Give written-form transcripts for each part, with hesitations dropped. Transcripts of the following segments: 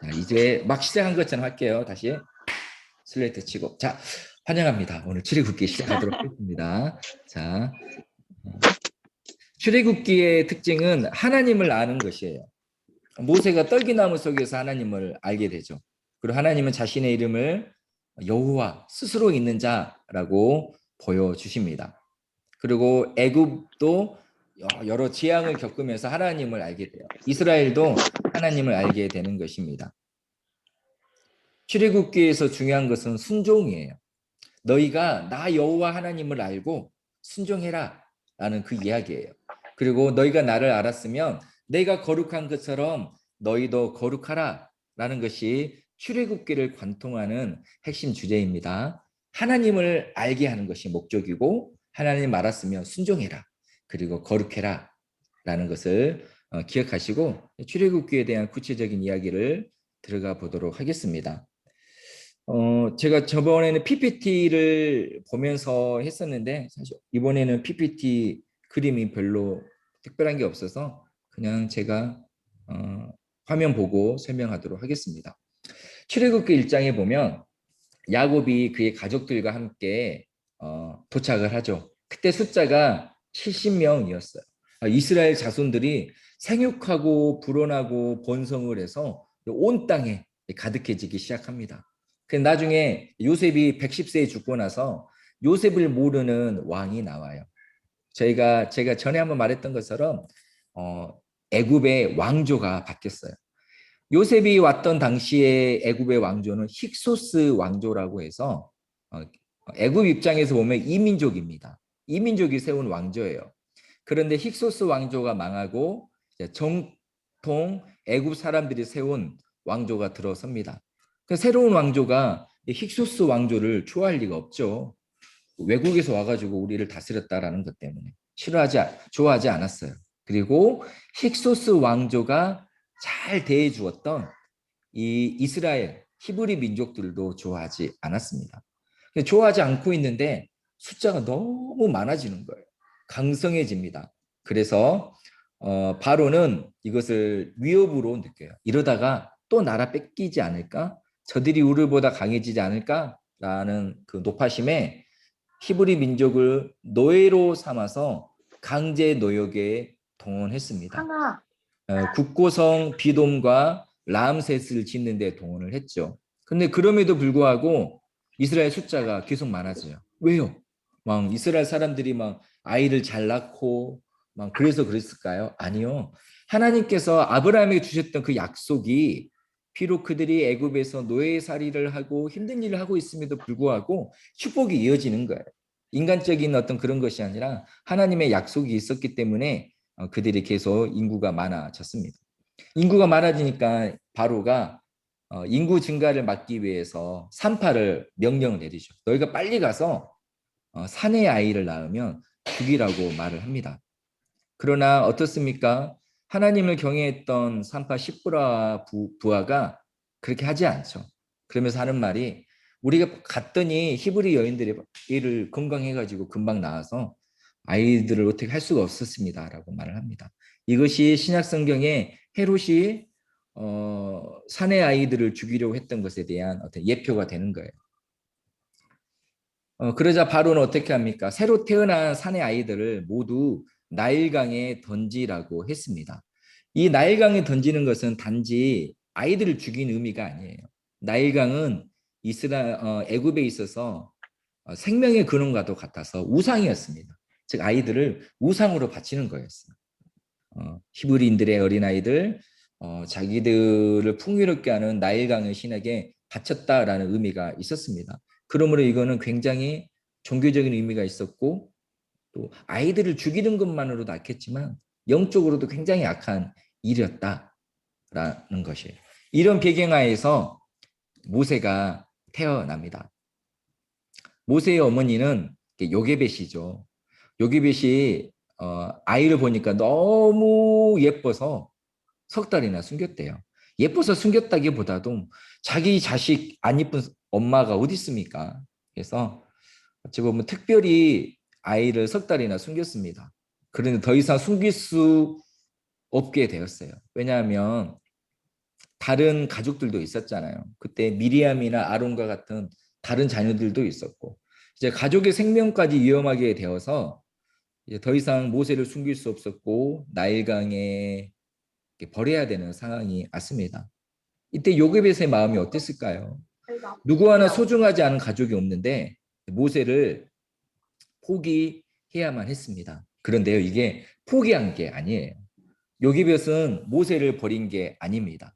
자, 이제 막 시작한 것처럼 할게요. 다시 슬레이트 치고. 자, 환영합니다. 오늘 출애굽기 시작하도록 하겠습니다. 자, 출애굽기의 특징은 하나님을 아는 것이에요. 모세가 떨기나무 속에서 하나님을 알게 되죠. 그리고 하나님은 자신의 이름을 여호와 스스로 있는 자라고 보여주십니다. 그리고 애굽도 여러 재앙을 겪으면서 하나님을 알게 돼요. 이스라엘도 하나님을 알게 되는 것입니다. 출애굽기에서 중요한 것은 순종이에요. 너희가 나 여호와 하나님을 알고 순종해라 라는 그 이야기예요. 그리고 너희가 나를 알았으면 내가 거룩한 것처럼 너희도 거룩하라 라는 것이 출애굽기를 관통하는 핵심 주제입니다. 하나님을 알게 하는 것이 목적이고 하나님 알았으면 순종해라 그리고 거룩해라 라는 것을 기억하시고 출애굽기에 대한 구체적인 이야기를 들어가 보도록 하겠습니다. 제가 저번에는 PPT를 보면서 했었는데 사실 이번에는 PPT 그림이 별로 특별한 게 없어서 그냥 제가 화면 보고 설명하도록 하겠습니다. 출애굽기 1장에 보면 야곱이 그의 가족들과 함께 도착을 하죠. 그때 숫자가 70명이었어요. 이스라엘 자손들이 생육하고 불어나고 번성을 해서 온 땅에 가득해지기 시작합니다. 나중에 요셉이 110세에 죽고 나서 요셉을 모르는 왕이 나와요. 제가 전에 한번 말했던 것처럼 애굽의 왕조가 바뀌었어요. 요셉이 왔던 당시에 애굽의 왕조는 힉소스 왕조라고 해서 애굽 입장에서 보면 이민족입니다. 이민족이 세운 왕조예요. 그런데 힉소스 왕조가 망하고 정통 애굽 사람들이 세운 왕조가 들어섭니다. 새로운 왕조가 힉소스 왕조를 좋아할 리가 없죠. 외국에서 와가지고 우리를 다스렸다라는 것 때문에 좋아하지 않았어요. 그리고 힉소스 왕조가 잘 대해주었던 이 이스라엘 히브리 민족들도 좋아하지 않았습니다. 좋아하지 않고 있는데 숫자가 너무 많아지는 거예요. 강성해집니다. 그래서 바로는 이것을 위협으로 느껴요. 이러다가 또 나라 뺏기지 않을까? 저들이 우리보다 강해지지 않을까라는 그 노파심에 히브리 민족을 노예로 삼아서 강제 노역에 동원했습니다. 국고성 비돔과 라암셋을 짓는 데 동원을 했죠. 근데 그럼에도 불구하고 이스라엘 숫자가 계속 많아져요. 왜요? 막 이스라엘 사람들이 막 아이를 잘 낳고 막 그래서 그랬을까요? 아니요. 하나님께서 아브라함에게 주셨던 그 약속이 비록 그들이 애굽에서 노예살이를 하고 힘든 일을 하고 있음에도 불구하고 축복이 이어지는 거예요. 인간적인 어떤 그런 것이 아니라 하나님의 약속이 있었기 때문에 그들이 계속 인구가 많아졌습니다. 인구가 많아지니까 바로가 인구 증가를 막기 위해서 산파를 명령을 내리죠. 너희가 빨리 가서 사내 아이를 낳으면 죽이라고 말을 합니다. 그러나 어떻습니까? 하나님을 경외했던 산파 십부라와 부하가 그렇게 하지 않죠. 그러면서 하는 말이 우리가 갔더니 히브리 여인들이 이를 건강해가지고 금방 나와서 아이들을 어떻게 할 수가 없었습니다라고 말을 합니다. 이것이 신약 성경에 헤롯이 사내 아이들을 죽이려고 했던 것에 대한 어떤 예표가 되는 거예요. 그러자 바로는 어떻게 합니까? 새로 태어난 사내 아이들을 모두 나일강에 던지라고 했습니다. 이 나일강에 던지는 것은 단지 아이들을 죽이는 의미가 아니에요. 나일강은 애굽에 있어서 생명의 근원과도 같아서 우상이었습니다. 즉 아이들을 우상으로 바치는 거였어요. 히브리인들의 어린아이들 자기들을 풍요롭게 하는 나일강의 신에게 바쳤다라는 의미가 있었습니다. 그러므로 이거는 굉장히 종교적인 의미가 있었고 또 아이들을 죽이는 것만으로도 악했지만 영적으로도 굉장히 악한 일이었다라는 것이에요. 이런 배경하에서 모세가 태어납니다. 모세의 어머니는 요게벳이죠. 요게벳이 아이를 보니까 너무 예뻐서 석 달이나 숨겼대요. 예뻐서 숨겼다기보다도 자기 자식 안 예쁜 엄마가 어디 있습니까? 그래서 어찌 보면 특별히 아이를 석 달이나 숨겼습니다. 그런데 더 이상 숨길 수 없게 되었어요. 왜냐하면 다른 가족들도 있었잖아요. 그때 미리암이나 아론과 같은 다른 자녀들도 있었고 이제 가족의 생명까지 위험하게 되어서 이제 더 이상 모세를 숨길 수 없었고 나일강에 버려야 되는 상황이 왔습니다. 이때 요셉의 마음이 어땠을까요? 누구 하나 소중하지 않은 가족이 없는데 모세를 포기해야만 했습니다. 그런데요, 이게 포기한 게 아니에요. 요셉은 모세를 버린 게 아닙니다.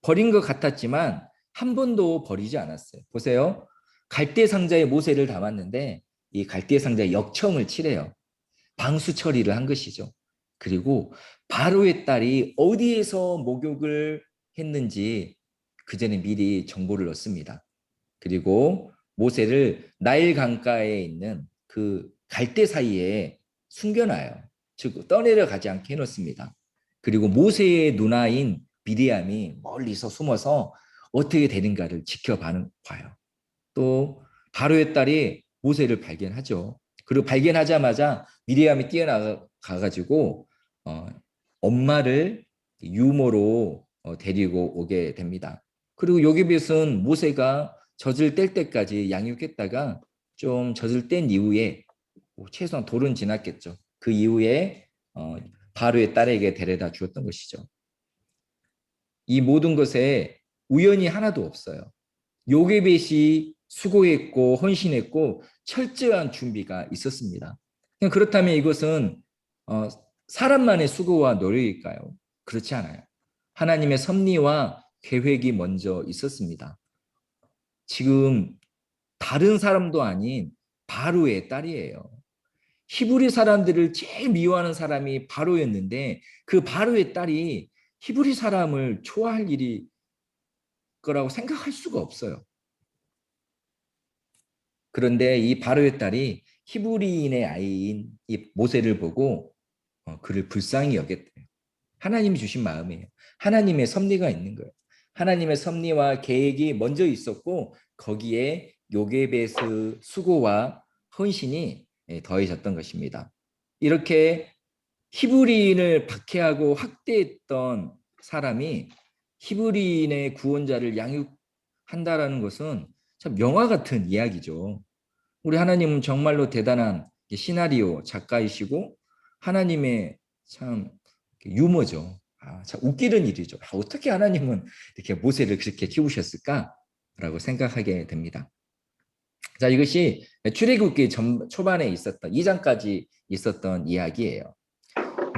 버린 것 같았지만 한 번도 버리지 않았어요. 보세요. 갈대 상자에 모세를 담았는데 이 갈대 상자에 역청을 칠해요. 방수 처리를 한 것이죠. 그리고 바로의 딸이 어디에서 목욕을 했는지 그 전에 미리 정보를 얻습니다. 그리고 모세를 나일 강가에 있는 그 갈대 사이에 숨겨놔요. 즉 떠내려가지 않게 해놓습니다. 그리고 모세의 누나인 미리암이 멀리서 숨어서 어떻게 되는가를 지켜봐요. 또 바로의 딸이 모세를 발견하죠. 그리고 발견하자마자 미리암이 뛰어나가 가지고 엄마를 유모로 데리고 오게 됩니다. 그리고 요기벳은 모세가 젖을 뗄 때까지 양육했다가 좀 젖을 뗀 이후에 최소한 돌은 지났겠죠. 그 이후에 바로의 딸에게 데려다 주었던 것이죠. 이 모든 것에 우연이 하나도 없어요. 요게벳이 수고했고 헌신했고 철저한 준비가 있었습니다. 그렇다면 이것은 사람만의 수고와 노력일까요? 그렇지 않아요. 하나님의 섭리와 계획이 먼저 있었습니다. 지금 다른 사람도 아닌 바로의 딸이에요. 히브리 사람들을 제일 미워하는 사람이 바로였는데 그 바로의 딸이 히브리 사람을 좋아할 일이 거라고 생각할 수가 없어요. 그런데 이 바로의 딸이 히브리인의 아이인 이 모세를 보고 그를 불쌍히 여겼대요. 하나님이 주신 마음이에요. 하나님의 섭리가 있는 거예요. 하나님의 섭리와 계획이 먼저 있었고 거기에 요게벳의 수고와 헌신이 더해졌던 것입니다. 이렇게 히브리인을 박해하고 학대했던 사람이 히브리인의 구원자를 양육한다라는 것은 참 영화 같은 이야기죠. 우리 하나님은 정말로 대단한 시나리오 작가이시고 하나님의 참 유머죠. 참 웃기는 일이죠. 어떻게 하나님은 이렇게 모세를 그렇게 키우셨을까라고 생각하게 됩니다. 자, 이것이 출애굽기 초반에 있었던 2장까지 있었던 이야기예요.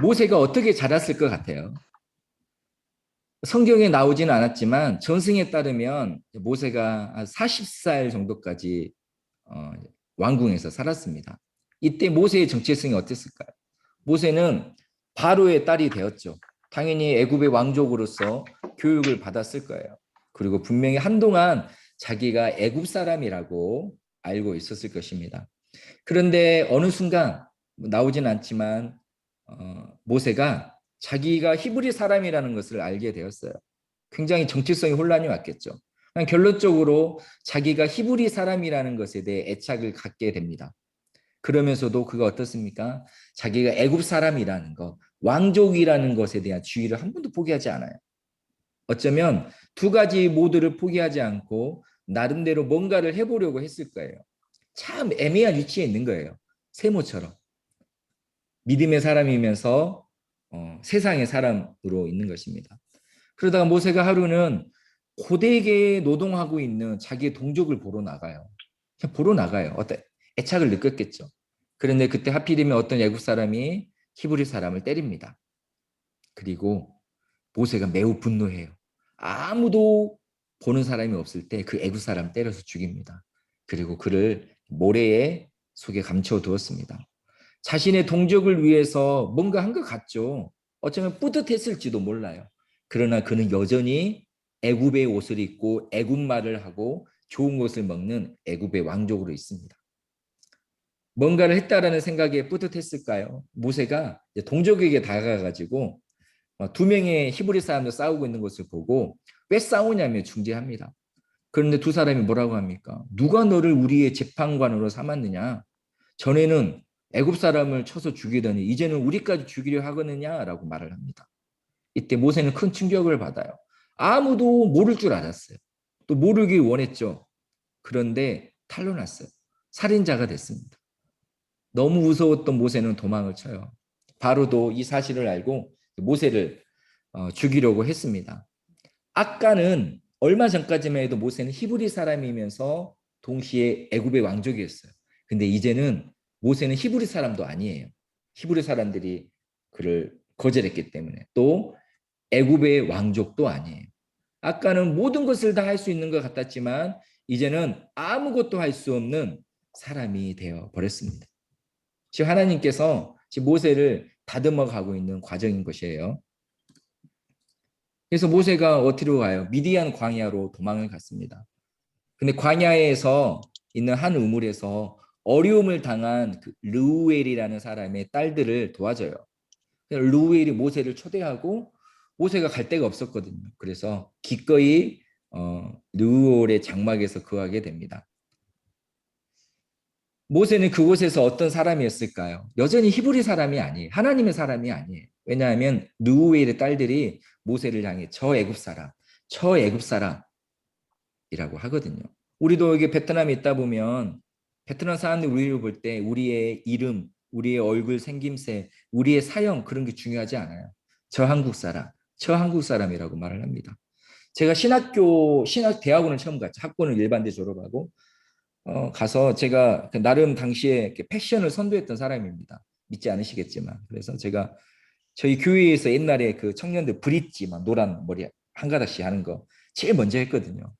모세가 어떻게 자랐을 것 같아요? 성경에 나오지는 않았지만 전승에 따르면 모세가 40살 정도까지 왕궁에서 살았습니다. 이때 모세의 정체성이 어땠을까요? 모세는 바로의 딸이 되었죠. 당연히 애굽의 왕족으로서 교육을 받았을 거예요. 그리고 분명히 한동안 자기가 애굽 사람이라고 알고 있었을 것입니다. 그런데 어느 순간 나오진 않지만 모세가 자기가 히브리 사람이라는 것을 알게 되었어요. 굉장히 정체성이 혼란이 왔겠죠. 결론적으로 자기가 히브리 사람이라는 것에 대해 애착을 갖게 됩니다. 그러면서도 그가 어떻습니까? 자기가 애굽 사람이라는 것, 왕족이라는 것에 대한 주의를 한 번도 포기하지 않아요. 어쩌면 두 가지 모두를 포기하지 않고 나름대로 뭔가를 해보려고 했을 거예요. 참 애매한 위치에 있는 거예요. 세모처럼. 믿음의 사람이면서 세상의 사람으로 있는 것입니다. 그러다가 모세가 하루는 고되게 노동하고 있는 자기의 동족을 보러 나가요. 그냥 보러 나가요. 어떤 애착을 느꼈겠죠. 그런데 그때 하필이면 어떤 애굽 사람이 히브리 사람을 때립니다. 그리고 모세가 매우 분노해요. 아무도 보는 사람이 없을 때 그 애굽 사람 때려서 죽입니다. 그리고 그를 모래에 속에 감춰 두었습니다. 자신의 동족을 위해서 뭔가 한 것 같죠. 어쩌면 뿌듯했을지도 몰라요. 그러나 그는 여전히 애굽의 옷을 입고 애굽 말을 하고 좋은 것을 먹는 애굽의 왕족으로 있습니다. 뭔가를 했다라는 생각에 뿌듯했을까요? 모세가 동족에게 다가가가지고 두 명의 히브리 사람들 싸우고 있는 것을 보고 왜 싸우냐며 중재합니다. 그런데 두 사람이 뭐라고 합니까? 누가 너를 우리의 재판관으로 삼았느냐? 전에는 애굽 사람을 쳐서 죽이더니 이제는 우리까지 죽이려 하겠느냐라고 말을 합니다. 이때 모세는 큰 충격을 받아요. 아무도 모를 줄 알았어요. 또 모르길 원했죠. 그런데 탄로 났어요. 살인자가 됐습니다. 너무 무서웠던 모세는 도망을 쳐요. 바로도 이 사실을 알고 모세를 죽이려고 했습니다. 아까는 얼마 전까지만 해도 모세는 히브리 사람이면서 동시에 애굽의 왕족이었어요. 근데 이제는 모세는 히브리 사람도 아니에요. 히브리 사람들이 그를 거절했기 때문에 또 애굽의 왕족도 아니에요. 아까는 모든 것을 다 할 수 있는 것 같았지만 이제는 아무것도 할 수 없는 사람이 되어 버렸습니다. 지금 하나님께서 지금 모세를 다듬어 가고 있는 과정인 것이에요. 그래서 모세가 어디로 가요? 미디안 광야로 도망을 갔습니다. 근데 광야에서 있는 한 우물에서 어려움을 당한 그 르우엘이라는 사람의 딸들을 도와줘요. 르우엘이 모세를 초대하고 모세가 갈 데가 없었거든요. 그래서 기꺼이 르우엘의 장막에서 거하게 됩니다. 모세는 그곳에서 어떤 사람이었을까요? 여전히 히브리 사람이 아니에요. 하나님의 사람이 아니에요. 왜냐하면 르우엘의 딸들이 모세를 향해 저 애굽 사람, 저 애굽 사람이라고 하거든요. 우리도 여기 베트남에 있다 보면 베트남 사람들 우리를 볼 때 우리의 이름, 우리의 얼굴 생김새, 우리의 사형 그런 게 중요하지 않아요. 저 한국 사람, 저 한국 사람이라고 말을 합니다. 제가 대학원을 처음 갔죠. 학부는 일반대 졸업하고 가서 제가 나름 당시에 패션을 선도했던 사람입니다. 믿지 않으시겠지만. 그래서 제가 저희 교회에서 옛날에 그 청년들 브릿지 막 노란 머리 한 가닥씩 하는 거 제일 먼저 했거든요.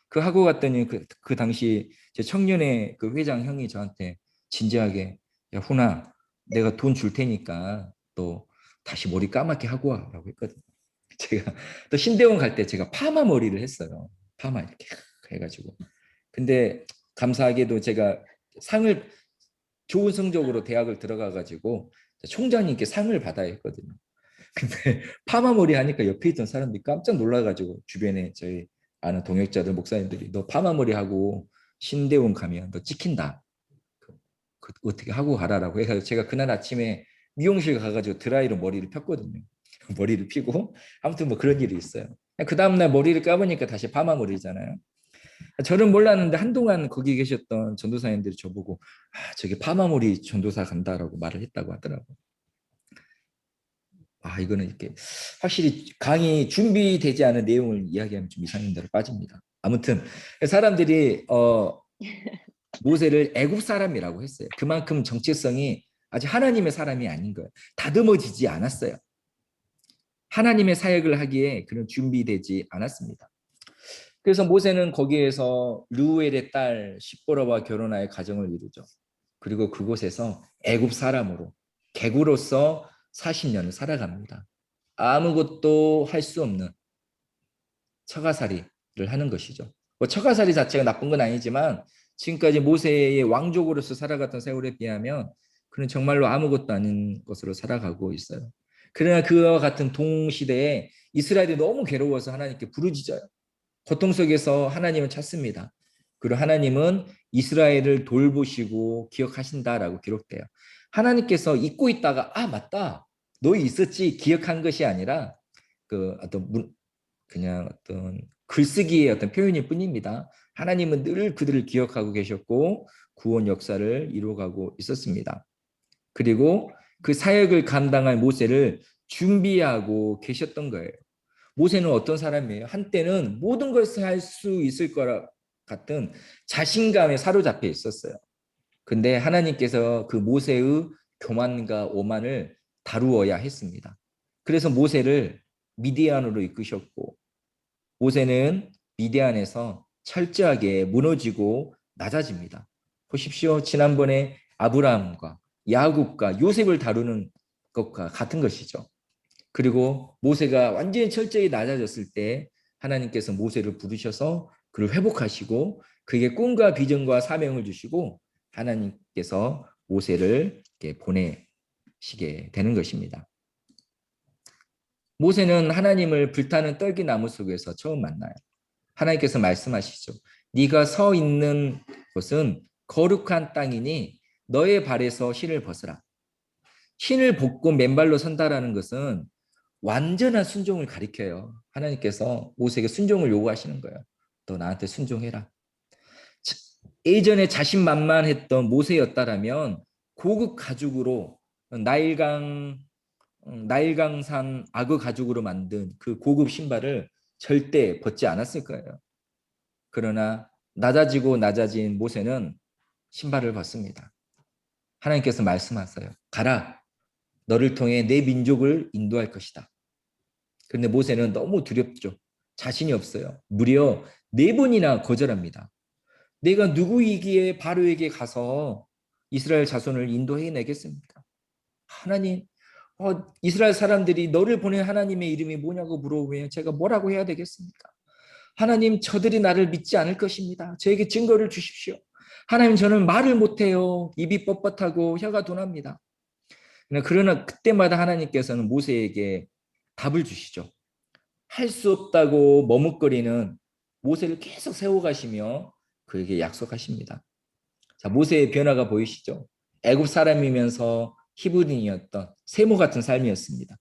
그 하고 갔더니 그 당시 제 청년회 그 회장 형이 저한테 진지하게 야 훈아 내가 돈 줄 테니까 또 다시 머리 까맣게 하고 와라고 했거든요. 제가 또 신대원 갈 때 제가 파마 머리를 했어요. 파마 이렇게 해가지고. 근데 감사하게도 제가 상을 좋은 성적으로 대학을 들어가가지고 총장님께 상을 받아야 했거든요. 근데 파마 머리 하니까 옆에 있던 사람들이 깜짝 놀라가지고 주변에 저희 아는 동역자들 목사님들이 너 파마 머리 하고 신대원 가면 너 찍힌다. 어떻게 하고 가라라고 해서 제가 그날 아침에 미용실 가가지고 드라이로 머리를 폈거든요. 머리를 피고 아무튼 뭐 그런 일이 있어요. 그 다음날 머리를 감으니까 다시 파마 머리잖아요. 저는 몰랐는데 한동안 거기 계셨던 전도사님들이 저보고 아 저기 파마머리 전도사 간다라고 말을 했다고 하더라고요. 아 이거는 이렇게 확실히 강의 준비되지 않은 내용을 이야기하면 좀 이상한 데로 빠집니다. 아무튼 사람들이 모세를 애굽 사람이라고 했어요. 그만큼 정체성이 아직 하나님의 사람이 아닌 거예요. 다듬어지지 않았어요. 하나님의 사역을 하기에 그런 준비되지 않았습니다. 그래서 모세는 거기에서 르우엘의 딸 십보라와 결혼하여 가정을 이루죠. 그리고 그곳에서 애굽 사람으로 개구로서 40년을 살아갑니다. 아무것도 할 수 없는 처가살이를 하는 것이죠. 뭐 처가살이 자체가 나쁜 건 아니지만 지금까지 모세의 왕족으로서 살아갔던 세월에 비하면 그는 정말로 아무것도 아닌 것으로 살아가고 있어요. 그러나 그와 같은 동시대에 이스라엘이 너무 괴로워서 하나님께 부르짖어요. 고통 속에서 하나님을 찾습니다. 그리고 하나님은 이스라엘을 돌보시고 기억하신다라고 기록돼요. 하나님께서 잊고 있다가 아 맞다 너희 있었지 기억한 것이 아니라 그 그냥 어떤 글쓰기의 어떤 표현일 뿐입니다. 하나님은 늘 그들을 기억하고 계셨고 구원 역사를 이루어가고 있었습니다. 그리고 그 사역을 감당할 모세를 준비하고 계셨던 거예요. 모세는 어떤 사람이에요? 한때는 모든 것을 할 수 있을 거라 같은 자신감에 사로잡혀 있었어요. 근데 하나님께서 그 모세의 교만과 오만을 다루어야 했습니다. 그래서 모세를 미디안으로 이끄셨고 모세는 미디안에서 철저하게 무너지고 낮아집니다. 보십시오. 지난번에 아브라함과 야곱과 요셉을 다루는 것과 같은 것이죠. 그리고 모세가 완전히 철저히 낮아졌을 때 하나님께서 모세를 부르셔서 그를 회복하시고 그에게 꿈과 비전과 사명을 주시고 하나님께서 모세를 보내시게 되는 것입니다. 모세는 하나님을 불타는 떨기나무 속에서 처음 만나요. 하나님께서 말씀하시죠. 네가 서 있는 곳은 거룩한 땅이니 너의 발에서 신을 벗으라. 신을 벗고 맨발로 선다라는 것은 완전한 순종을 가리켜요. 하나님께서 모세에게 순종을 요구하시는 거예요. 너 나한테 순종해라. 예전에 자신만만했던 모세였다라면 고급 가죽으로 나일강 나일강산 악어 가죽으로 만든 그 고급 신발을 절대 벗지 않았을 거예요. 그러나 낮아지고 낮아진 모세는 신발을 벗습니다. 하나님께서 말씀하세요. 가라. 너를 통해 내 민족을 인도할 것이다. 그런데 모세는 너무 두렵죠. 자신이 없어요. 무려 4번이나 거절합니다. 내가 누구이기에 바로에게 가서 이스라엘 자손을 인도해내겠습니까? 하나님, 이스라엘 사람들이 너를 보낸 하나님의 이름이 뭐냐고 물어보면 제가 뭐라고 해야 되겠습니까? 하나님, 저들이 나를 믿지 않을 것입니다. 저에게 증거를 주십시오. 하나님, 저는 말을 못해요. 입이 뻣뻣하고 혀가 둔합니다. 그러나 그때마다 하나님께서는 모세에게 답을 주시죠. 할 수 없다고 머뭇거리는 모세를 계속 세워가시며 그에게 약속하십니다. 자, 모세의 변화가 보이시죠? 애굽 사람이면서 히브리인이었던 세모 같은 삶이었습니다.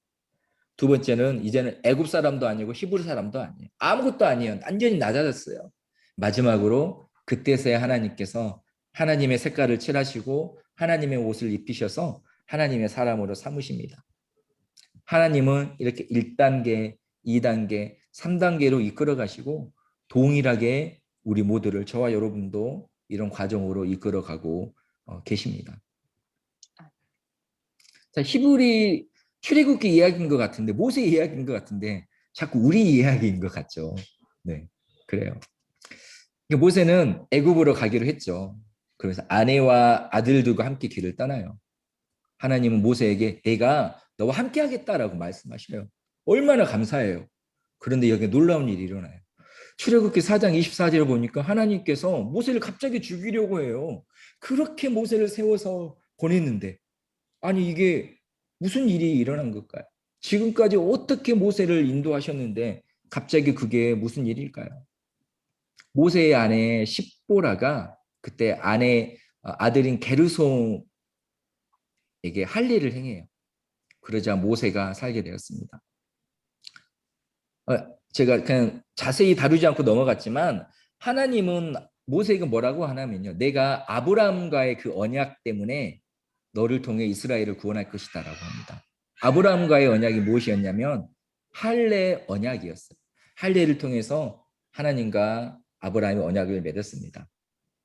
두 번째는 이제는 애굽 사람도 아니고 히브리 사람도 아니에요. 아무것도 아니에요. 완전히 낮아졌어요. 마지막으로 그때서야 하나님께서 하나님의 색깔을 칠하시고 하나님의 옷을 입히셔서 하나님의 사람으로 삼으십니다. 하나님은 이렇게 1단계, 2단계, 3단계로 이끌어 가시고 동일하게 우리 모두를 저와 여러분도 이런 과정으로 이끌어 가고 계십니다. 자, 히브리 출애굽기 이야기인 것 같은데 모세 이야기인 것 같은데 자꾸 우리 이야기인 것 같죠. 네, 그래요. 모세는 애굽으로 가기로 했죠. 그래서 아내와 아들들과 함께 길을 떠나요. 하나님은 모세에게 내가 너와 함께 하겠다라고 말씀하셔요. 얼마나 감사해요. 그런데 여기 놀라운 일이 일어나요. 출애굽기 4장 24절을 보니까 하나님께서 모세를 갑자기 죽이려고 해요. 그렇게 모세를 세워서 보냈는데 아니 이게 무슨 일이 일어난 걸까요? 지금까지 어떻게 모세를 인도하셨는데 갑자기 그게 무슨 일일까요? 모세의 아내 십보라가 그때 아들인 게르솜에게 할례를 행해요. 그러자 모세가 살게 되었습니다. 제가 그냥 자세히 다루지 않고 넘어갔지만 하나님은 모세에게 뭐라고 하냐면요. 내가 아브라함과의 그 언약 때문에 너를 통해 이스라엘을 구원할 것이다라고 합니다. 아브라함과의 언약이 무엇이었냐면 할례 언약이었어요. 할례를 통해서 하나님과 아브라함의 언약을 맺었습니다.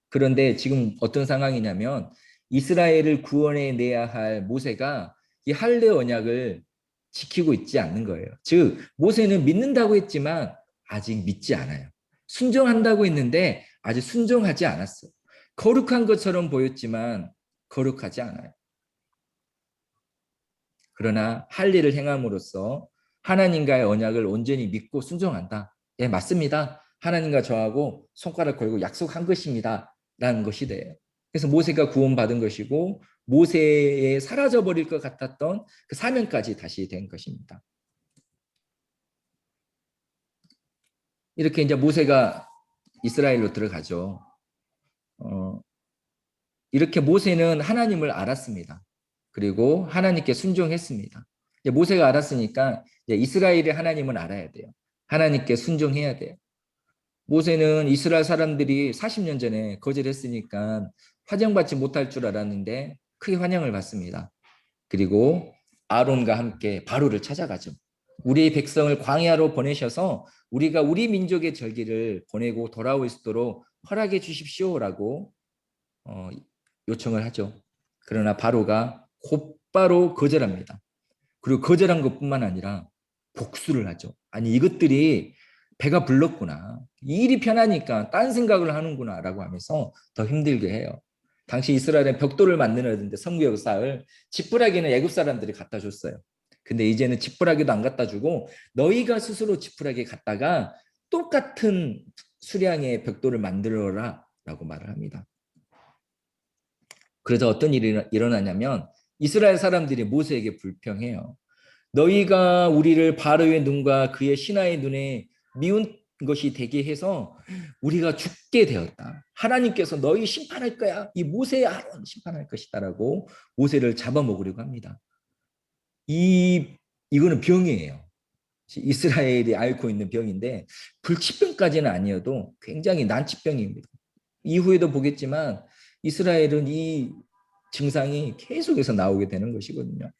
그런데 지금 어떤 상황이냐면 이스라엘을 구원해 내야 할 모세가 이 할례 언약을 지키고 있지 않는 거예요. 즉 모세는 믿는다고 했지만 아직 믿지 않아요. 순종한다고 했는데 아직 순종하지 않았어요. 거룩한 것처럼 보였지만 거룩하지 않아요. 그러나 할례를 행함으로써 하나님과의 언약을 온전히 믿고 순종한다. 예, 맞습니다. 하나님과 저하고 손가락 걸고 약속한 것입니다. 라는 것이 돼요. 그래서 모세가 구원받은 것이고 모세에 사라져버릴 것 같았던 그 사명까지 다시 된 것입니다. 이렇게 이제 모세가 이스라엘로 들어가죠. 이렇게 모세는 하나님을 알았습니다. 그리고 하나님께 순종했습니다. 이제 모세가 알았으니까 이제 이스라엘의 하나님은 알아야 돼요. 하나님께 순종해야 돼요. 모세는 이스라엘 사람들이 40년 전에 거절했으니까 환영받지 못할 줄 알았는데 크게 환영을 받습니다. 그리고 아론과 함께 바로를 찾아가죠. 우리의 백성을 광야로 보내셔서 우리가 우리 민족의 절기를 보내고 돌아올 수 있도록 허락해 주십시오라고 요청을 하죠. 그러나 바로가 곧바로 거절합니다. 그리고 거절한 것뿐만 아니라 복수를 하죠. 아니 이것들이 배가 불렀구나. 일이 편하니까 딴 생각을 하는구나 라고 하면서 더 힘들게 해요. 당시 이스라엘은 벽돌을 만드는데 성벽 쌓을 지푸라기는 애굽 사람들이 갖다 줬어요. 근데 이제는 지푸라기도 안 갖다 주고 너희가 스스로 지푸라기 갖다가 똑같은 수량의 벽돌을 만들어라 라고 말을 합니다. 그래서 어떤 일이 일어나냐면 이스라엘 사람들이 모세에게 불평해요. 너희가 우리를 바로의 눈과 그의 신하의 눈에 미운 것이 되게 해서 우리가 죽게 되었다. 하나님께서 너희 심판할 거야. 이 모세의 아론 심판할 것이다라고 모세를 잡아먹으려고 합니다. 이 이거는 병이에요. 이스라엘이 앓고 있는 병인데 불치병까지는 아니어도 굉장히 난치병입니다. 이후에도 보겠지만 이스라엘은 이 증상이 계속해서 나오게 되는 것이거든요.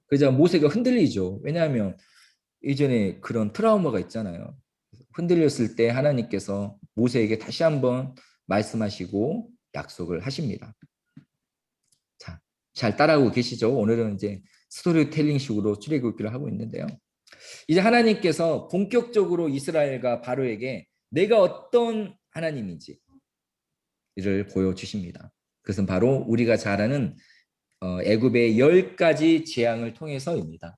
그래서 모세가 흔들리죠. 왜냐하면 이전에 그런 트라우마가 있잖아요. 흔들렸을 때 하나님께서 모세에게 다시 한번 말씀하시고 약속을 하십니다. 자, 잘 따라오고 계시죠? 오늘은 이제 스토리텔링식으로 출애굽기를 하고 있는데요. 이제 하나님께서 본격적으로 이스라엘과 바로에게 내가 어떤 하나님인지를 보여주십니다. 그것은 바로 우리가 잘 아는 애굽의 10가지 재앙을 통해서입니다.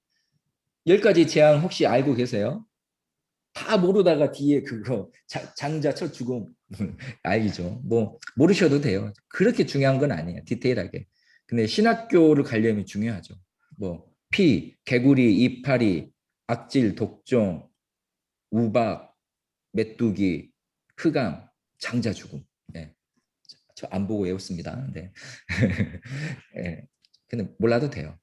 10가지 재앙 혹시 알고 계세요? 다 모르다가 뒤에 그거 장자 첫 죽음 알죠? 뭐 모르셔도 돼요. 그렇게 중요한 건 아니에요. 디테일하게. 근데 신학교를 가려면 중요하죠. 뭐 피, 개구리, 이파리, 악질, 독종, 우박, 메뚜기, 흑암, 장자 죽음. 네. 저 안 보고 외웠습니다. 네. 네. 근데 몰라도 돼요.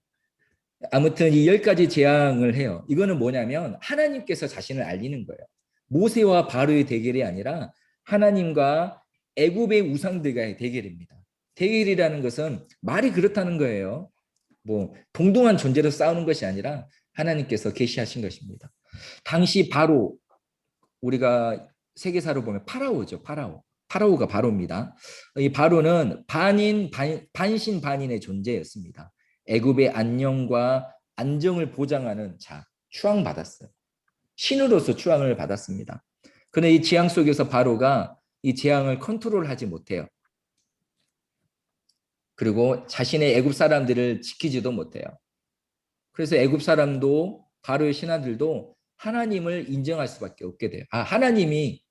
아무튼 이 10가지 재앙을 해요. 이거는 뭐냐면 하나님께서 자신을 알리는 거예요. 모세와 바로의 대결이 아니라 하나님과 애굽의 우상들과의 대결입니다. 대결이라는 것은 말이 그렇다는 거예요. 뭐 동등한 존재로 싸우는 것이 아니라 하나님께서 계시하신 것입니다. 당시 바로 우리가 세계사로 보면 파라오죠. 파라오. 파라오가 바로입니다. 이 바로는 반신 반인의 존재였습니다. 애굽의 안녕과 안정을 보장하는 자, 추앙받았어요. 신으로서 추앙을 받았습니다. 그런데 이 재앙 속에서 바로가 이 재앙을 컨트롤하지 못해요. 그리고 자신의 애굽 사람들을 지키지도 못해요. 그래서 애굽 사람도 바로의 신하들도 하나님을 인정할 수밖에 없게 돼요. 아, 하나님이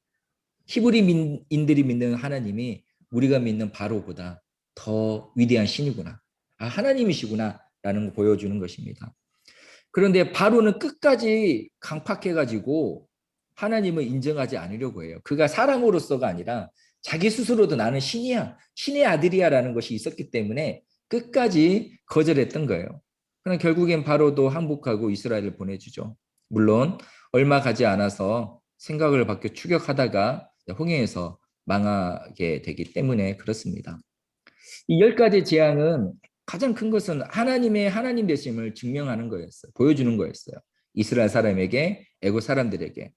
히브리인들이 믿는 하나님이 우리가 믿는 바로보다 더 위대한 신이구나. 아, 하나님이시구나 라는 걸 보여주는 것입니다. 그런데 바로는 끝까지 강팍해가지고 하나님을 인정하지 않으려고 해요. 그가 사람으로서가 아니라 자기 스스로도 나는 신이야, 신의 아들이야 라는 것이 있었기 때문에 끝까지 거절했던 거예요. 그럼 결국엔 바로도 항복하고 이스라엘을 보내주죠. 물론 얼마 가지 않아서 생각을 바뀌어 추격하다가 홍해에서 망하게 되기 때문에 그렇습니다. 이 10가지 재앙은 가장 큰 것은 하나님의 하나님 되심을 증명하는 거였어요. 보여주는 거였어요. 이스라엘 사람에게, 애굽 사람들에게.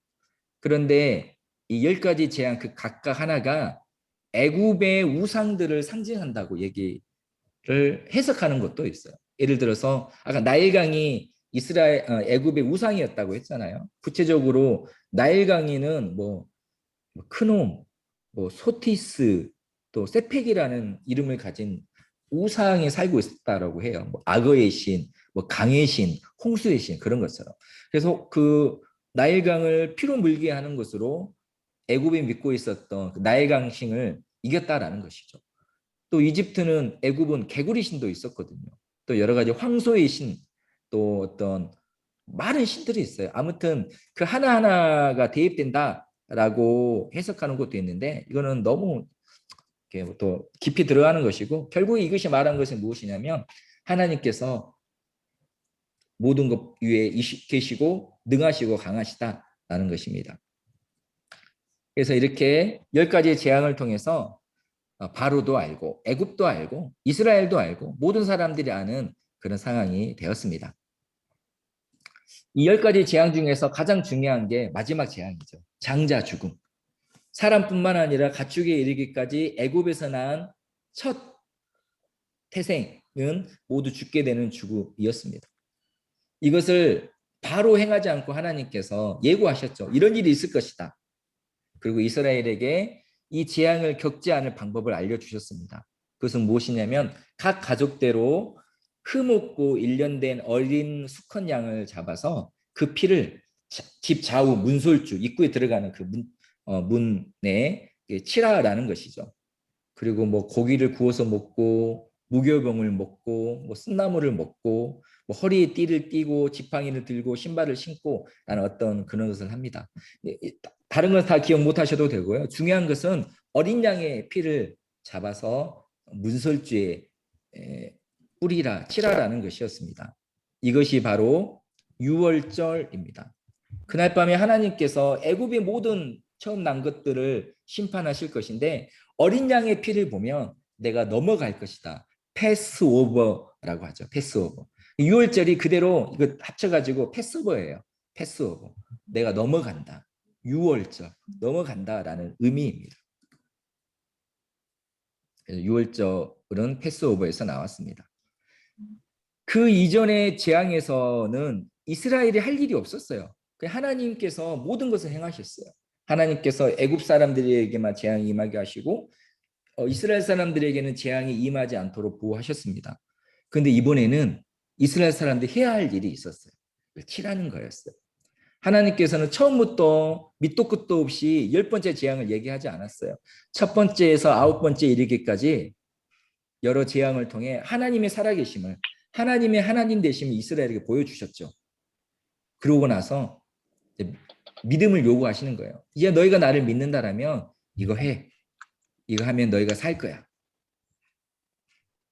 그런데 이 10가지 재앙 그 각각 하나가 애굽의 우상들을 상징한다고 얘기를 해석하는 것도 있어요. 예를 들어서 아까 나일강이 이스라엘 애굽의 우상이었다고 했잖아요. 구체적으로 나일강이는 뭐 크놈, 뭐 소티스, 또 세펙이라는 이름을 가진 우상에 살고 있었다라고 해요. 뭐 악어의 신, 뭐 강의 신, 홍수의 신 그런 것처럼. 그래서 그 나일강을 피로 물게 하는 것으로 애굽이 믿고 있었던 그 나일강 신을 이겼다라는 것이죠. 또 이집트는 애굽은 개구리 신도 있었거든요. 또 여러 가지 황소의 신, 또 어떤 많은 신들이 있어요. 아무튼 그 하나하나가 대입된다라고 해석하는 것도 있는데 이거는 너무 또 깊이 들어가는 것이고 결국 이것이 말한 것은 무엇이냐면 하나님께서 모든 것 위에 계시고 능하시고 강하시다라는 것입니다. 그래서 이렇게 10가지의 재앙을 통해서 바로도 알고 애굽도 알고 이스라엘도 알고 모든 사람들이 아는 그런 상황이 되었습니다. 이 10가지 재앙 중에서 가장 중요한 게 마지막 재앙이죠. 장자 죽음. 사람뿐만 아니라 가축에 이르기까지 애굽에서 낳은 첫 태생은 모두 죽게 되는 죽음이었습니다. 이것을 바로 행하지 않고 하나님께서 예고하셨죠. 이런 일이 있을 것이다. 그리고 이스라엘에게 이 재앙을 겪지 않을 방법을 알려주셨습니다. 그것은 무엇이냐면 각 가족대로 흠없고 1년 된 어린 수컷 양을 잡아서 그 피를 집 좌우 문솔주 입구에 들어가는 그 문에 치라라는 것이죠. 그리고 뭐 고기를 구워서 먹고 무교병을 먹고 뭐 쓴나물을 먹고 뭐 허리에 띠를 띠고 지팡이를 들고 신발을 신고 라는 어떤 그런 것을 합니다. 다른 건 다 기억 못 하셔도 되고요. 중요한 것은 어린 양의 피를 잡아서 문설주에 뿌리라 치라라는 것이었습니다. 이것이 바로 유월절입니다. 그날 밤에 하나님께서 애굽의 모든 처음 난 것들을 심판하실 것인데 어린 양의 피를 보면 내가 넘어갈 것이다. 패스오버라고 하죠. 패스오버. 유월절이 그대로 이거 합쳐가지고 패스오버예요. 패스오버. 내가 넘어간다. 유월절. 넘어간다라는 의미입니다. 그래서 유월절은 패스오버에서 나왔습니다. 그 이전의 재앙에서는 이스라엘이 할 일이 없었어요. 하나님께서 모든 것을 행하셨어요. 하나님께서 애굽 사람들에게만 재앙이 임하게 하시고 이스라엘 사람들에게는 재앙이 임하지 않도록 보호하셨습니다. 그런데 이번에는 이스라엘 사람들이 해야 할 일이 있었어요. 치라는 거였어요. 하나님께서는 처음부터 밑도 끝도 없이 10번째 재앙을 얘기하지 않았어요. 첫 번째에서 9번째 이르기까지 여러 재앙을 통해 하나님의 살아계심을, 하나님의 하나님 되심을 이스라엘에게 보여주셨죠. 그러고 나서 믿음을 요구하시는 거예요. 이제 너희가 나를 믿는다라면 이거 해. 이거 하면 너희가 살 거야.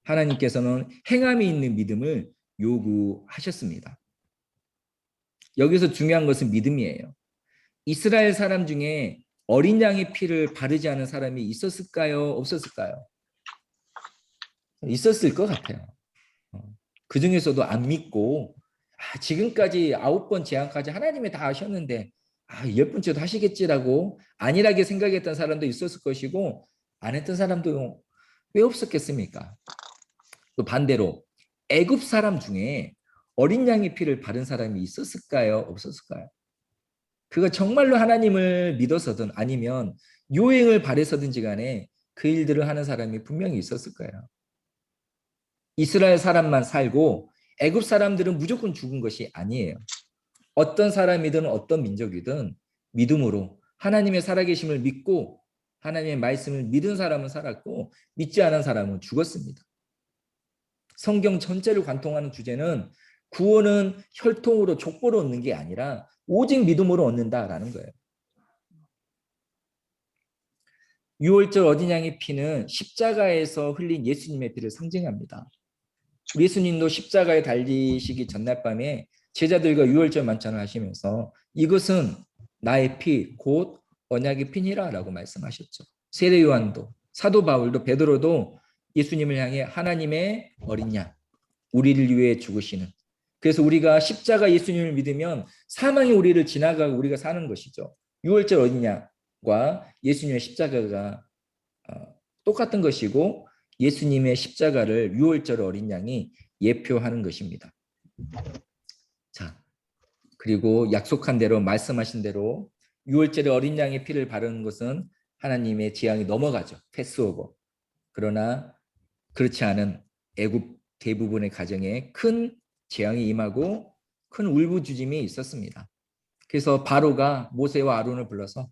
하나님께서는 행함이 있는 믿음을 요구하셨습니다. 여기서 중요한 것은 믿음이에요. 이스라엘 사람 중에 어린 양의 피를 바르지 않은 사람이 있었을까요? 없었을까요? 있었을 것 같아요. 그 중에서도 안 믿고 지금까지 9번 재앙까지 하나님이 다 하셨는데 10번째도 하시겠지라고 안일하게 생각했던 사람도 있었을 것이고 안 했던 사람도 왜 없었겠습니까? 또 반대로 애굽 사람 중에 어린 양의 피를 바른 사람이 있었을까요? 없었을까요? 그가 정말로 하나님을 믿어서든 아니면 요행을 바래서든지 간에 그 일들을 하는 사람이 분명히 있었을 거예요. 이스라엘 사람만 살고 애굽 사람들은 무조건 죽은 것이 아니에요. 어떤 사람이든 어떤 민족이든 믿음으로 하나님의 살아계심을 믿고 하나님의 말씀을 믿은 사람은 살았고 믿지 않은 사람은 죽었습니다. 성경 전체를 관통하는 주제는 구원은 혈통으로 족보로 얻는 게 아니라 오직 믿음으로 얻는다라는 거예요. 유월절 어린 양의 피는 십자가에서 흘린 예수님의 피를 상징합니다. 예수님도 십자가에 달리시기 전날 밤에 제자들과 유월절 만찬을 하시면서 이것은 나의 피, 곧 언약의 피니라 라고 말씀하셨죠. 세례 요한도, 사도 바울도, 베드로도 예수님을 향해 하나님의 어린 양, 우리를 위해 죽으시는. 그래서 우리가 십자가 예수님을 믿으면 사망이 우리를 지나가고 우리가 사는 것이죠. 유월절 어린 양과 예수님의 십자가가 똑같은 것이고 예수님의 십자가를 유월절 어린 양이 예표하는 것입니다. 자, 그리고 약속한 대로 말씀하신 대로 유월절에 어린 양의 피를 바르는 것은 하나님의 재앙이 넘어가죠. 패스오버. 그러나 그렇지 않은 애굽 대부분의 가정에 큰 재앙이 임하고 큰 울부짖음이 있었습니다. 그래서 바로가 모세와 아론을 불러서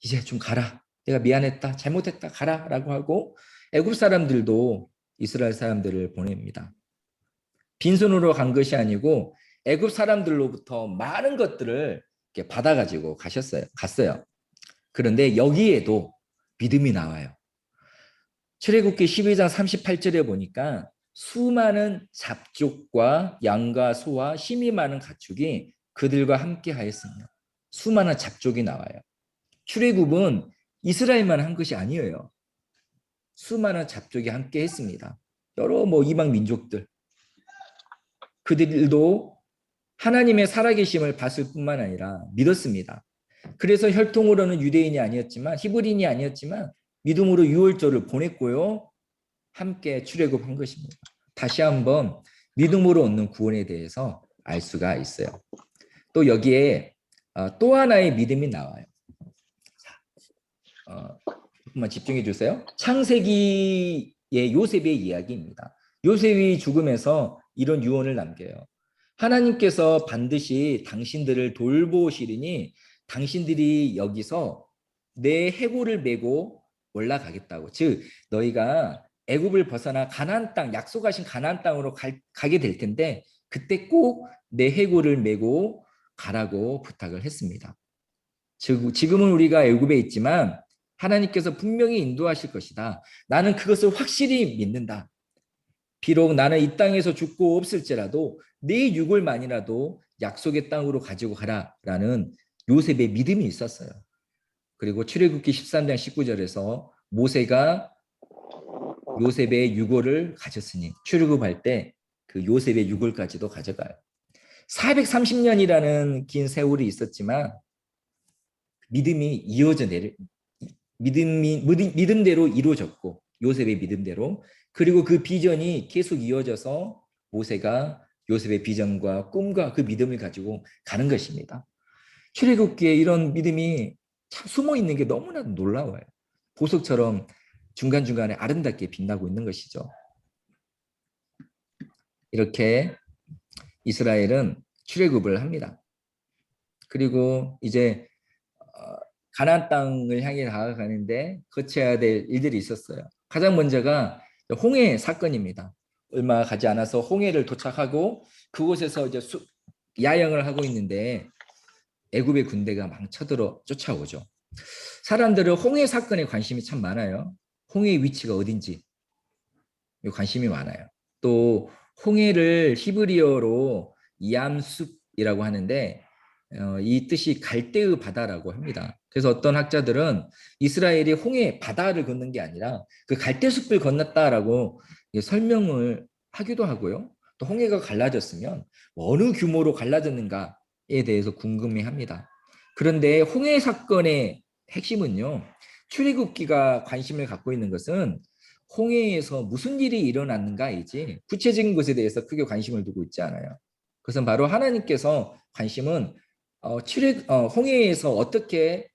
이제 좀 가라. 내가 미안했다. 잘못했다. 가라. 라고 하고 애굽 사람들도 이스라엘 사람들을 보냅니다. 빈손으로 간 것이 아니고 애굽 사람들로부터 많은 것들을 받아가지고 갔어요. 그런데 여기에도 믿음이 나와요. 출애굽기 12장 38절에 보니까 수많은 잡족과 양과 소와 힘이 많은 가축이 그들과 함께 하였으며 수많은 잡족이 나와요. 출애굽은 이스라엘만 한 것이 아니에요. 수많은 잡족이 함께 했습니다. 여러 이방 민족들. 그들도 하나님의 살아계심을 봤을 뿐만 아니라 믿었습니다. 그래서 혈통으로는 유대인이 아니었지만 히브리인이 아니었지만 믿음으로 유월절을 보냈고요. 함께 출애굽한 것입니다. 다시 한번 믿음으로 얻는 구원에 대해서 알 수가 있어요. 또 여기에 또 하나의 믿음이 나와요. 조금만 집중해 주세요. 창세기의 요셉의 이야기입니다. 요셉이 죽으면서 이런 유언을 남겨요. 하나님께서 반드시 당신들을 돌보시리니 당신들이 여기서 내 해골을 메고 올라가겠다고. 즉 너희가 애굽을 벗어나 가나안 땅, 약속하신 가나안 땅으로 가게 될 텐데 그때 꼭 내 해골을 메고 가라고 부탁을 했습니다. 즉 지금은 우리가 애굽에 있지만 하나님께서 분명히 인도하실 것이다. 나는 그것을 확실히 믿는다. 비록 나는 이 땅에서 죽고 없을지라도 내 육을만이라도 약속의 땅으로 가지고 가라라는 요셉의 믿음이 있었어요. 그리고 출애굽기 13장 19절에서 모세가 요셉의 유골을 가졌으니 출애굽할 때 그 요셉의 유골까지도 가져가요. 430년이라는 긴 세월이 있었지만 믿음이 이어져 내려 믿음대로 이루어졌고 요셉의 믿음대로 그리고 그 비전이 계속 이어져서 모세가 요셉의 비전과 꿈과 그 믿음을 가지고 가는 것입니다. 출애굽기에 이런 믿음이 참 숨어 있는 게 너무나 놀라워요. 보석처럼 중간중간에 아름답게 빛나고 있는 것이죠. 이렇게 이스라엘은 출애굽을 합니다. 그리고 이제 가나안 땅을 향해 나아가는데 거쳐야 될 일들이 있었어요. 가장 먼저가 홍해 사건입니다. 얼마 가지 않아서 홍해를 도착하고 그곳에서 이제 야영을 하고 있는데 애굽의 군대가 막 쳐들어 쫓아오죠. 사람들은 홍해 사건에 관심이 참 많아요. 홍해의 위치가 어딘지 관심이 많아요. 또 홍해를 히브리어로 얌숲이라고 하는데 이 뜻이 갈대의 바다라고 합니다. 그래서 어떤 학자들은 이스라엘이 홍해 바다를 걷는 게 아니라 그 갈대숲을 건넜다라고 설명을 하기도 하고요. 또 홍해가 갈라졌으면 어느 규모로 갈라졌는가에 대해서 궁금해합니다. 그런데 홍해 사건의 핵심은요. 출애굽기가 관심을 갖고 있는 것은 홍해에서 무슨 일이 일어났는가이지 구체적인 것에 대해서 크게 관심을 두고 있지 않아요. 그것은 바로 하나님께서 관심은 홍해에서 어떻게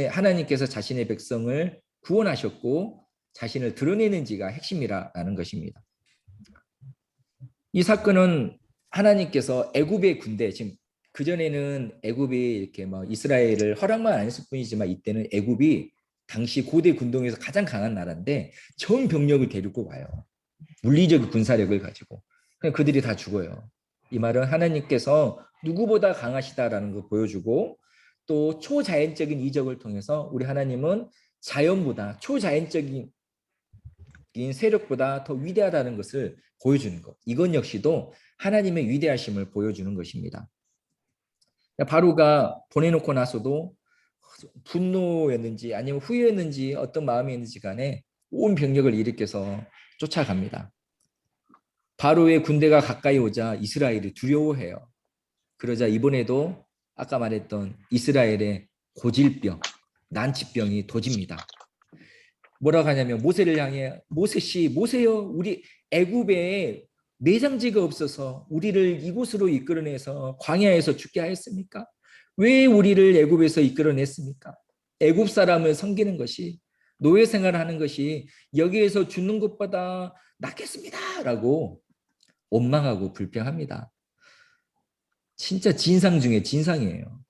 하나님께서 자신의 백성을 구원하셨고 자신을 드러내는지가 핵심이라는 것입니다. 이 사건은 하나님께서 애굽의 군대 지금 그 전에는 애굽이 이렇게 이스라엘을 허락만 안 했을 뿐이지만 이때는 애굽이 당시 고대 군동에서 가장 강한 나라인데 전 병력을 데리고 와요. 물리적 군사력을 가지고. 그들이 다 죽어요. 이 말은 하나님께서 누구보다 강하시다라는 걸 보여주고 또 초자연적인 이적을 통해서 우리 하나님은 자연보다 초자연적인 세력보다 더 위대하다는 것을 보여주는 것. 이건 역시도 하나님의 위대하심을 보여주는 것입니다. 바로가 보내놓고 나서도 분노였는지 아니면 후회였는지 어떤 마음이었는지 간에 온 병력을 일으켜서 쫓아갑니다. 바로의 군대가 가까이 오자 이스라엘이 두려워해요. 그러자 이번에도 아까 말했던 이스라엘의 고질병, 난치병이 도집니다. 뭐라고 하냐면 모세를 향해 모세씨, 모세요. 우리 애굽에 내장지가 없어서 우리를 이곳으로 이끌어내서 광야에서 죽게 하였습니까? 왜 우리를 애굽에서 이끌어냈습니까? 애굽 사람을 섬기는 것이 노예 생활하는 것이 여기에서 죽는 것보다 낫겠습니다. 라고 원망하고 불평합니다. 진짜 진상 중에 진상이에요.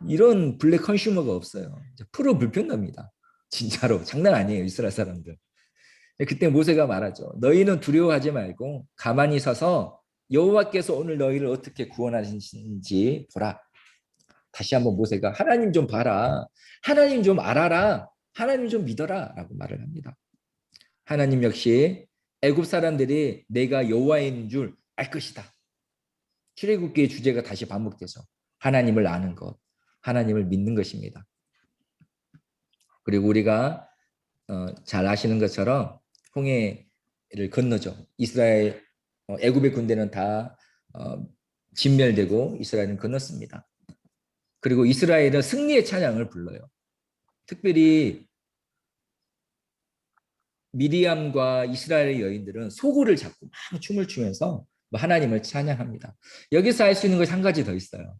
이런 블랙 컨슈머가 없어요. 프로 불편납니다. 진짜로 장난 아니에요. 이스라엘 사람들. 그때 모세가 말하죠. 너희는 두려워하지 말고 가만히 서서 여호와께서 오늘 너희를 어떻게 구원하신지 보라. 다시 한번 모세가 하나님 좀 봐라. 하나님 좀 알아라. 하나님 좀 믿어라. 라고 말을 합니다. 하나님 역시 애굽 사람들이 내가 여호와인 줄 알 것이다. 출애굽기의 주제가 다시 반복돼서 하나님을 아는 것, 하나님을 믿는 것입니다. 그리고 우리가 잘 아시는 것처럼 홍해를 건너죠. 이스라엘 애굽의 군대는 다 진멸되고 이스라엘은 건넜습니다. 그리고 이스라엘은 승리의 찬양을 불러요. 특별히 미리암과 이스라엘 여인들은 소고를 잡고 막 춤을 추면서 하나님을 찬양합니다. 여기서 알 수 있는 것이 한 가지 더 있어요.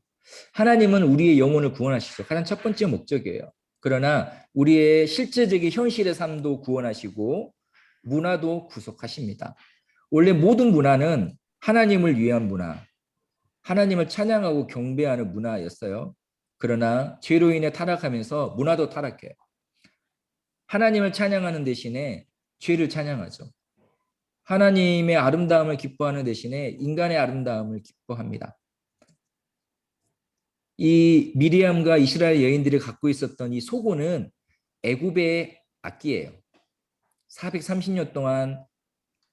하나님은 우리의 영혼을 구원하시죠. 가장 첫 번째 목적이에요. 그러나 우리의 실제적인 현실의 삶도 구원하시고 문화도 구속하십니다. 원래 모든 문화는 하나님을 위한 문화, 하나님을 찬양하고 경배하는 문화였어요. 그러나 죄로 인해 타락하면서 문화도 타락해요. 하나님을 찬양하는 대신에 죄를 찬양하죠. 하나님의 아름다움을 기뻐하는 대신에 인간의 아름다움을 기뻐합니다. 이 미리암과 이스라엘 여인들이 갖고 있었던 이 소고는 애굽의 악기예요. 430년 동안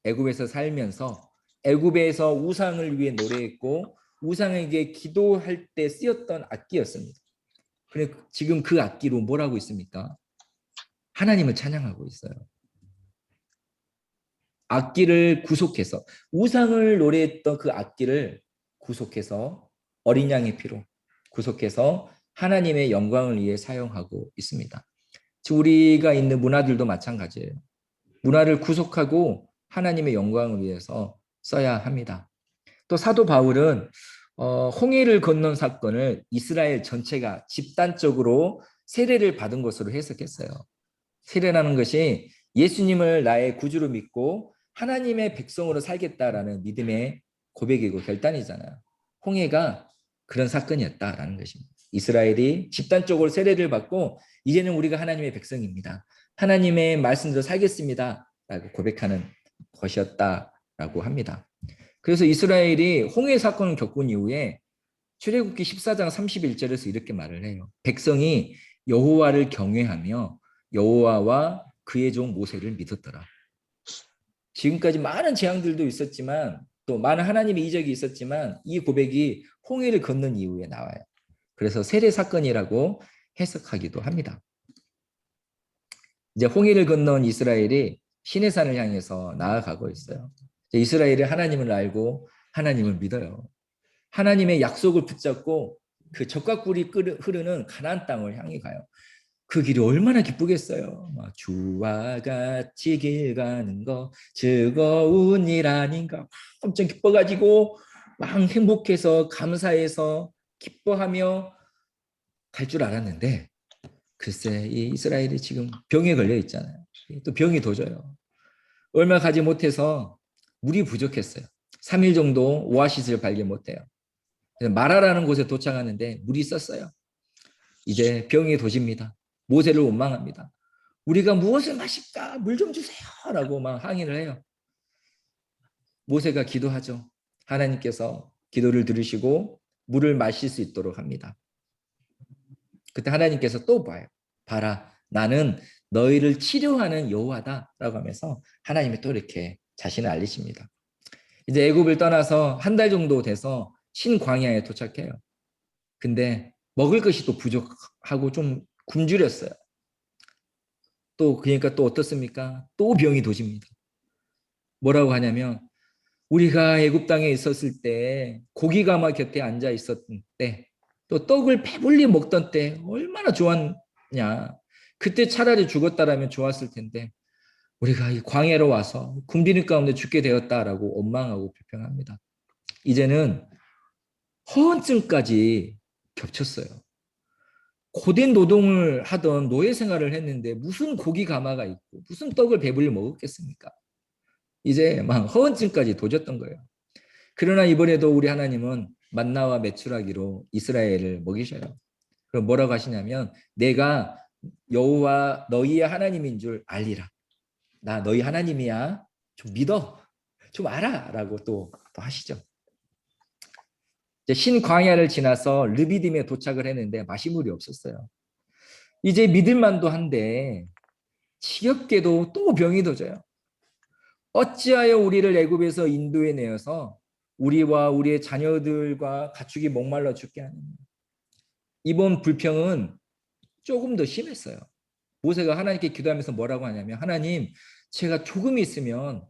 애굽에서 살면서 애굽에서 우상을 위해 노래했고 우상에게 기도할 때 쓰였던 악기였습니다. 그래 지금 그 악기로 뭘 하고 있습니까? 하나님을 찬양하고 있어요. 악기를 구속해서 우상을 노래했던 그 악기를 구속해서 어린 양의 피로 구속해서 하나님의 영광을 위해 사용하고 있습니다. 우리가 있는 문화들도 마찬가지예요. 문화를 구속하고 하나님의 영광을 위해서 써야 합니다. 또 사도 바울은 홍해를 건넌 사건을 이스라엘 전체가 집단적으로 세례를 받은 것으로 해석했어요. 세례라는 것이 예수님을 나의 구주로 믿고 하나님의 백성으로 살겠다라는 믿음의 고백이고 결단이잖아요. 홍해가 그런 사건이었다라는 것입니다. 이스라엘이 집단적으로 세례를 받고 이제는 우리가 하나님의 백성입니다. 하나님의 말씀대로 살겠습니다. 라고 고백하는 것이었다라고 합니다. 그래서 이스라엘이 홍해 사건을 겪은 이후에 출애굽기 14장 31절에서 이렇게 말을 해요. 백성이 여호와를 경외하며 여호와와 그의 종 모세를 믿었더라. 지금까지 많은 재앙들도 있었지만 또 많은 하나님의 이적이 있었지만 이 고백이 홍해를 건넌 이후에 나와요. 그래서 세례 사건이라고 해석하기도 합니다. 이제 홍해를 건넌 이스라엘이 시내산을 향해서 나아가고 있어요. 이스라엘이 하나님을 알고 하나님을 믿어요. 하나님의 약속을 붙잡고 그 젖과 꿀이 흐르는 가나안 땅을 향해 가요. 그 길이 얼마나 기쁘겠어요. 주와 같이 길 가는 거 즐거운 일 아닌가. 엄청 기뻐가지고 막 행복해서 감사해서 기뻐하며 갈 줄 알았는데 글쎄 이 이스라엘이 지금 병에 걸려 있잖아요. 또 병이 도져요. 얼마 가지 못해서 물이 부족했어요. 3일 정도 오아시스를 발견 못해요. 마라라는 곳에 도착하는데 물이 썼어요. 이제 병이 도집니다. 모세를 원망합니다. 우리가 무엇을 마실까? 물 좀 주세요. 라고 막 항의를 해요. 모세가 기도하죠. 하나님께서 기도를 들으시고 물을 마실 수 있도록 합니다. 그때 하나님께서 또 봐요. 봐라, 나는 너희를 치료하는 여호와다 라고 하면서 하나님이 또 이렇게 자신을 알리십니다. 이제 애굽을 떠나서 한 달 정도 돼서 신광야에 도착해요. 근데 먹을 것이 또 부족하고 좀 굶주렸어요. 또 그러니까 또 어떻습니까? 또 병이 도집니다. 뭐라고 하냐면 우리가 애굽 땅에 있었을 때 고기가마 곁에 앉아 있었던 때 또 떡을 배불리 먹던 때 얼마나 좋았냐. 그때 차라리 죽었다라면 좋았을 텐데 우리가 이 광야로 와서 굶주림 가운데 죽게 되었다라고 원망하고 비평합니다. 이제는 허언증까지 겹쳤어요. 고된 노동을 하던 노예 생활을 했는데 무슨 고기 가마가 있고 무슨 떡을 배불리 먹었겠습니까? 이제 막 허언증까지 도졌던 거예요. 그러나 이번에도 우리 하나님은 만나와 메추라기로 이스라엘을 먹이셔요. 그럼 뭐라고 하시냐면 내가 여호와 너희의 하나님인 줄 알리라. 나 너희 하나님이야. 좀 믿어. 좀 알아. 라고 또 하시죠. 이제 신광야를 지나서 르비딤에 도착을 했는데 마시물이 없었어요. 이제 믿을만도 한데 지겹게도 또 병이 도져요. 어찌하여 우리를 애굽에서 인도해 내어서 우리와 우리의 자녀들과 가축이 목말라 죽게 하느냐. 이번 불평은 조금 더 심했어요. 모세가 하나님께 기도하면서 뭐라고 하냐면 하나님 제가 조금 있으면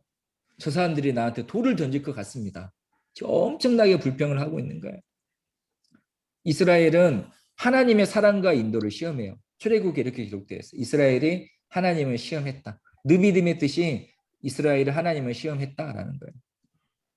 저 사람들이 나한테 돌을 던질 것 같습니다. 엄청나게 불평을 하고 있는 거예요. 이스라엘은 하나님의 사랑과 인도를 시험해요. 출애굽에 이렇게 기록되어 있어요. 이스라엘이 하나님을 시험했다. 느비딤의 뜻이 이스라엘을 하나님을 시험했다라는 거예요.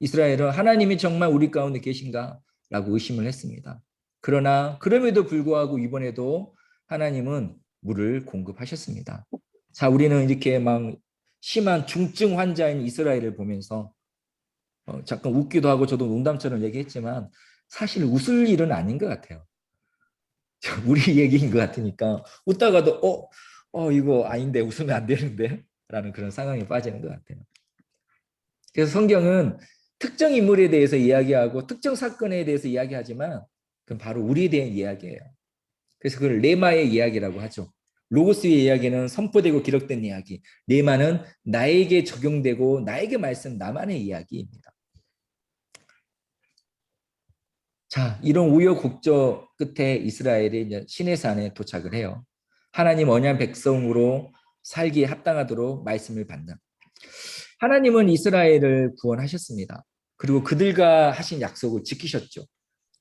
이스라엘은 하나님이 정말 우리 가운데 계신가? 라고 의심을 했습니다. 그러나 그럼에도 불구하고 이번에도 하나님은 물을 공급하셨습니다. 자, 우리는 이렇게 막 심한 중증 환자인 이스라엘을 보면서 잠깐 웃기도 하고 저도 농담처럼 얘기했지만 사실 웃을 일은 아닌 것 같아요. 우리 얘기인 것 같으니까 웃다가도 이거 아닌데 웃으면 안 되는데 라는 그런 상황에 빠지는 것 같아요. 그래서 성경은 특정 인물에 대해서 이야기하고 특정 사건에 대해서 이야기하지만 그건 바로 우리에 대한 이야기예요. 그래서 그걸 레마의 이야기라고 하죠. 로고스의 이야기는 선포되고 기록된 이야기. 레마는 나에게 적용되고 나에게 말씀 나만의 이야기입니다. 자, 이런 우여곡절 끝에 이스라엘이 이제 시내산에 도착을 해요. 하나님 언약 백성으로 살기에 합당하도록 말씀을 받는. 하나님은 이스라엘을 구원하셨습니다. 그리고 그들과 하신 약속을 지키셨죠.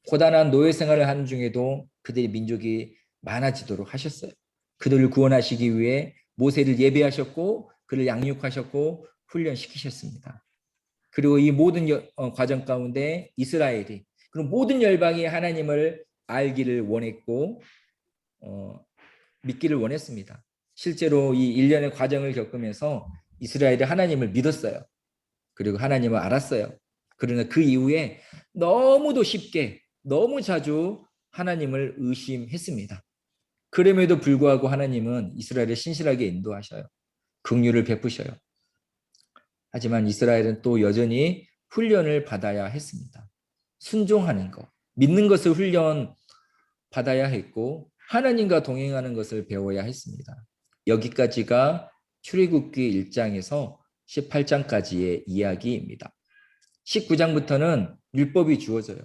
고단한 노예 생활을 하는 중에도 그들의 민족이 많아지도록 하셨어요. 그들을 구원하시기 위해 모세를 예배하셨고 그를 양육하셨고 훈련시키셨습니다. 그리고 이 모든 과정 가운데 이스라엘이 그리고 모든 열방이 하나님을 알기를 원했고 믿기를 원했습니다. 실제로 이 일련의 과정을 겪으면서 이스라엘이 하나님을 믿었어요. 그리고 하나님을 알았어요. 그러나 그 이후에 너무도 쉽게 너무 자주 하나님을 의심했습니다. 그럼에도 불구하고 하나님은 이스라엘을 신실하게 인도하셔요. 긍휼을 베푸셔요. 하지만 이스라엘은 또 여전히 훈련을 받아야 했습니다. 순종하는 것, 믿는 것을 훈련 받아야 했고 하나님과 동행하는 것을 배워야 했습니다. 여기까지가 출애굽기 1장에서 18장까지의 이야기입니다. 19장부터는 율법이 주어져요.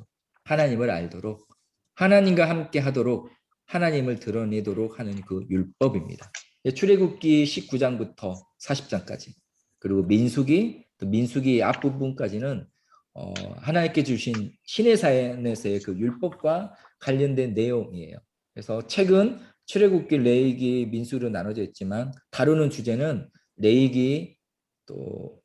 하나님을 알도록, 하나님과 함께 하도록, 하나님을 드러내도록 하는 그 율법입니다. 출애굽기 19장부터 40장까지 그리고 민수기 앞부분까지는 하나님께 주신 시내산에서의 그 율법과 관련된 내용이에요. 그래서 책은 출애굽기, 레위기, 민수기로 나눠져 있지만 다루는 주제는 레위기 또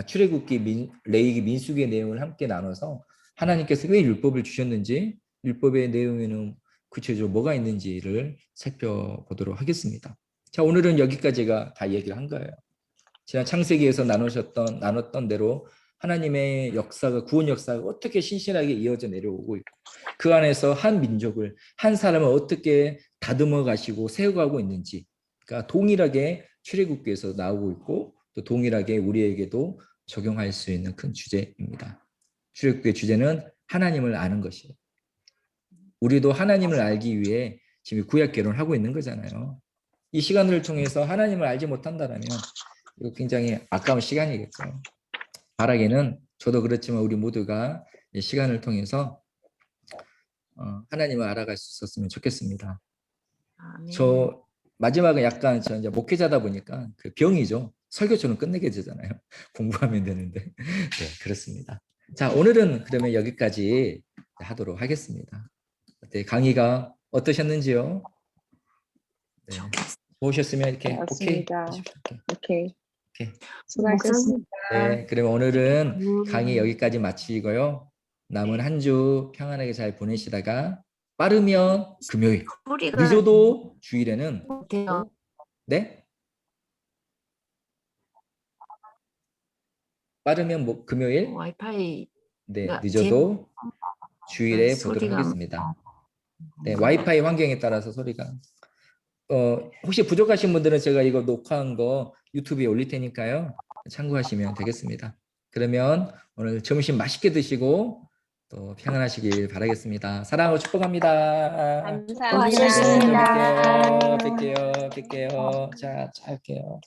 출애굽기, 레위기, 민수기의 내용을 함께 나눠서 하나님께서 왜 율법을 주셨는지, 율법의 내용에는 구체적으로 뭐가 있는지를 살펴보도록 하겠습니다. 자, 오늘은 여기까지가 다 얘기를 한 거예요. 지난 창세기에서 나눴던 대로 하나님의 역사가, 구원 역사가 어떻게 신실하게 이어져 내려오고 있고 그 안에서 한 민족을, 한 사람을 어떻게 다듬어 가시고 세워가고 있는지, 그러니까 동일하게 출애굽기에서 나오고 있고 또 동일하게 우리에게도 적용할 수 있는 큰 주제입니다. 출애굽기의 주제는 하나님을 아는 것이에요. 우리도 하나님을 알기 위해 지금 구약 개론을 하고 있는 거잖아요. 이 시간을 통해서 하나님을 알지 못한다면 이거 굉장히 아까운 시간이겠죠. 바라기는 저도 그렇지만 우리 모두가 이 시간을 통해서 하나님을 알아갈 수 있었으면 좋겠습니다. 아멘. 저 마지막은 약간 저 이제 목회자다 보니까 그 병이죠. 설교처럼 끝내게 되잖아요. 공부하면 되는데. 네, 그렇습니다. 자, 오늘은 그러면 여기까지 하도록 하겠습니다. 네, 강의가 어떠셨는지요? 네. 좋으셨으면 이렇게 오케이. 맞습니다. 오케이. 수고하셨습니다. 네, 그러면 오늘은 강의 여기까지 마치고요. 남은 한 주 평안하게 잘 보내시다가 빠르면 금요일, 소리가 늦어도 주일에는 못해요. 네? 빠르면 뭐 금요일, 와이파이 네, 나- 늦어도 주일에 소리가 보도록 하겠습니다. 네, 와이파이 환경에 따라서 소리가 혹시 부족하신 분들은 제가 이거 녹화한 거 유튜브에 올릴 테니까요. 참고하시면 되겠습니다. 그러면 오늘 점심 맛있게 드시고 또 평안하시길 바라겠습니다. 사랑하고 축복합니다. 감사합니다. 뵐게요. 자, 할게요.